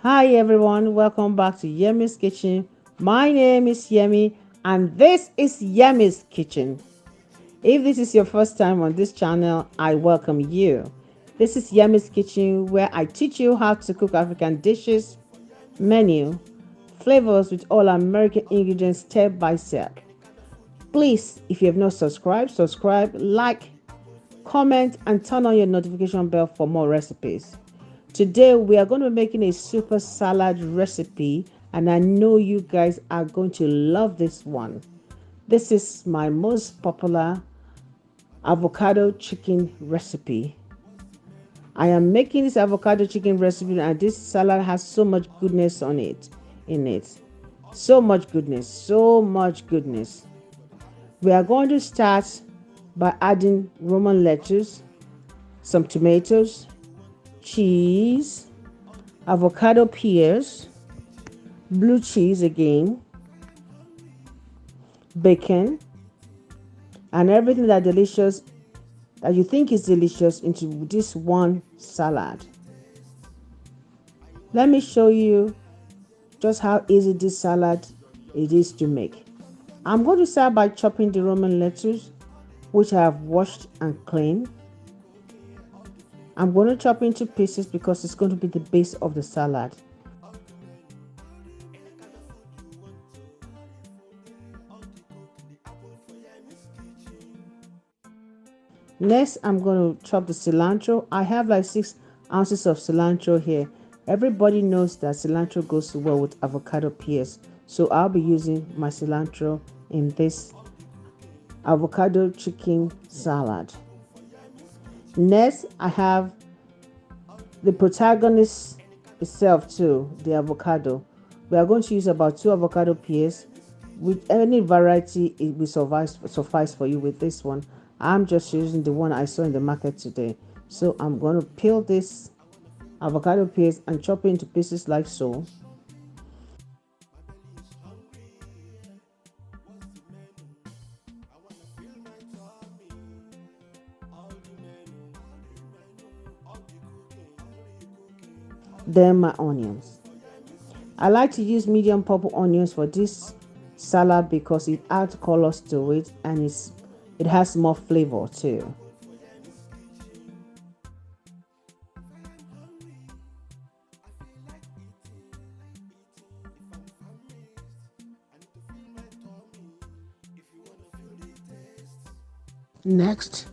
Hi everyone, welcome back to Yemi's Kitchen. My name is Yemi and this is Yemi's Kitchen. If this is your first time on this channel, I welcome you. This is Yemi's Kitchen where I teach you how to cook African dishes, menu, flavors with all American ingredients step by step. Please, if you have not subscribed, subscribe, like, comment and turn on your notification bell for more recipes. Today we are going to be making a super salad recipe and I know you guys are going to love this one. This is my most popular avocado chicken recipe. I am making this avocado chicken recipe and this salad has so much goodness on it in it. So much goodness, so much goodness. We are going to start by adding Roman lettuce, some tomatoes, cheese, avocado pears, blue cheese again, bacon, and everything that delicious that you think is delicious into this one salad. Let me show you just how easy this salad it is to make. I'm going to start by chopping the Roman lettuce, which I have washed and cleaned. I'm going to chop into pieces because it's going to be the base of the salad. Next, I'm going to chop the cilantro. I have like 6 ounces of cilantro here. Everybody knows that cilantro goes well with avocado pears. So I'll be using my cilantro in this avocado chicken salad. Next, I have the protagonist itself too, the avocado. We are going to use about 2 avocado pears. With any variety, it will suffice for you with this one. I'm just using the one I saw in the market today. So I'm going to peel this avocado pears and chop it into pieces like so. Then my onions. I like to use medium purple onions for this salad because it adds colors to it and it has more flavor too. Next,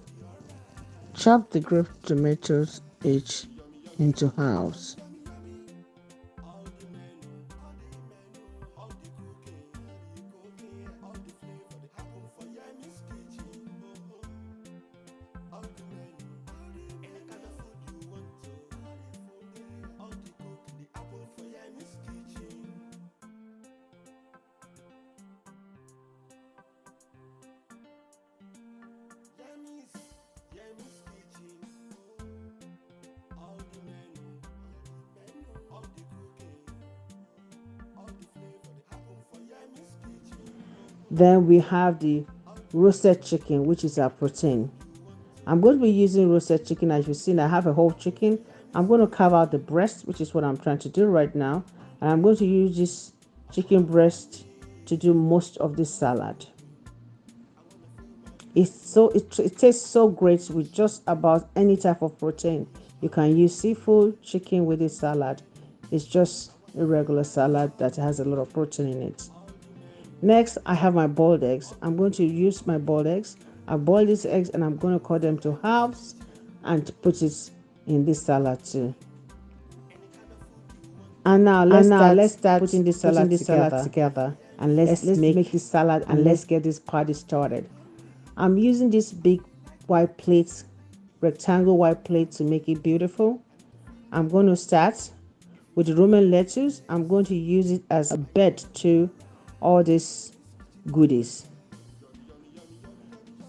chop the grape tomatoes each into halves. Then we have the roasted chicken, which is our protein. I'm going to be using roasted chicken. As you've seen, I have a whole chicken. I'm going to carve out the breast, which is what I'm trying to do right now. And I'm going to use this chicken breast to do most of this salad. It tastes so great with just about any type of protein. You can use seafood, chicken with this salad. It's just a regular salad that has a lot of protein in it. Next, I have my boiled eggs. I'm going to use my boiled eggs. I boiled these eggs and I'm going to cut them to halves and put it in this salad too. And now let's start putting this salad together. And let's make this salad and let's get this party started. I'm using this big white plate, rectangle white plate to make it beautiful. I'm going to start with the Roman lettuce. I'm going to use it as a bed to all these goodies.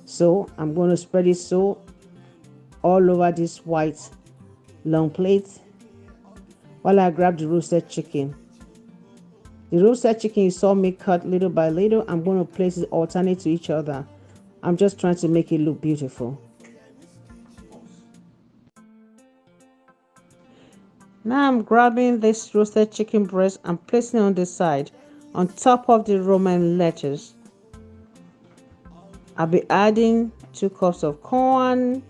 So I'm going to spread it so all over this white long plate while I grab the roasted chicken. The roasted chicken you saw me cut little by little. I'm going to place it alternate to each other. I'm just trying to make it look beautiful. Now I'm grabbing this roasted chicken breast and placing it on the side on top of the Romaine lettuce. I'll be adding 2 cups of corn,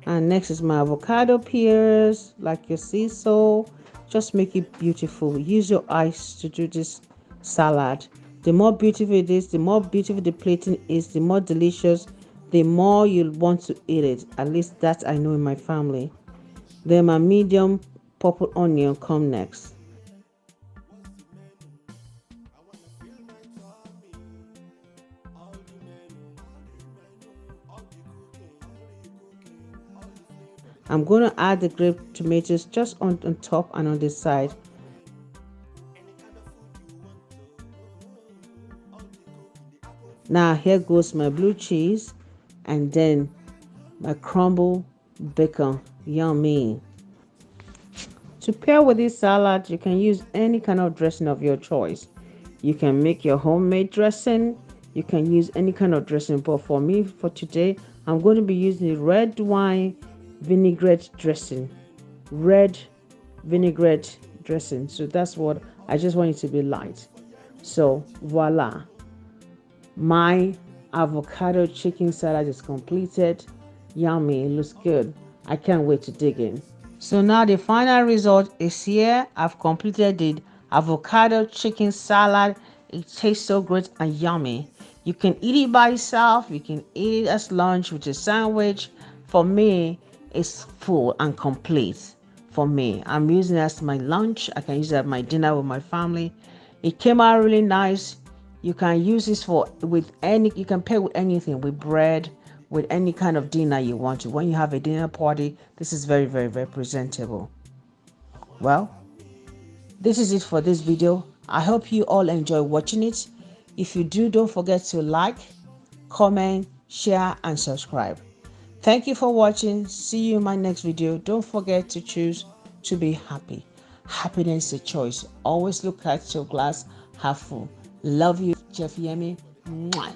and next is my avocado peels, like you see. So just make it beautiful. Use your eyes to do this salad. The more beautiful it is, the more beautiful the plating is, the more delicious, the more you'll want to eat it. At least that I know in my family. Then my medium purple onion come next. I'm going to add the grape tomatoes just on top and on the side. Now here goes my blue cheese and then my crumbled bacon. Yummy. To pair with this salad, you can use any kind of dressing of your choice. You can make your homemade dressing. You can use any kind of dressing. But for me, for today, I'm going to be using the red wine vinaigrette dressing. Red vinaigrette dressing. So that's what I just want it to be light. So voila. My avocado chicken salad is completed. Yummy. It looks good. I can't wait to dig in. So now the final result is here. I've completed the avocado chicken salad. It tastes so great and yummy. You can eat it by itself. You can eat it as lunch with a sandwich. For me, it's full and complete. For me, I'm using it as my lunch. I can use it at my dinner with my family. It came out really nice. You can use this you can pair with anything, with bread, with any kind of dinner you want to. When you have a dinner party, this is very, very, very presentable. Well, this is it for this video. I hope you all enjoy watching it. If you do, don't forget to like, comment, share, and subscribe. Thank you for watching. See you in my next video. Don't forget to choose to be happy. Happiness is a choice. Always look at your glass half full. Love you, Chef Yemi. Mwah.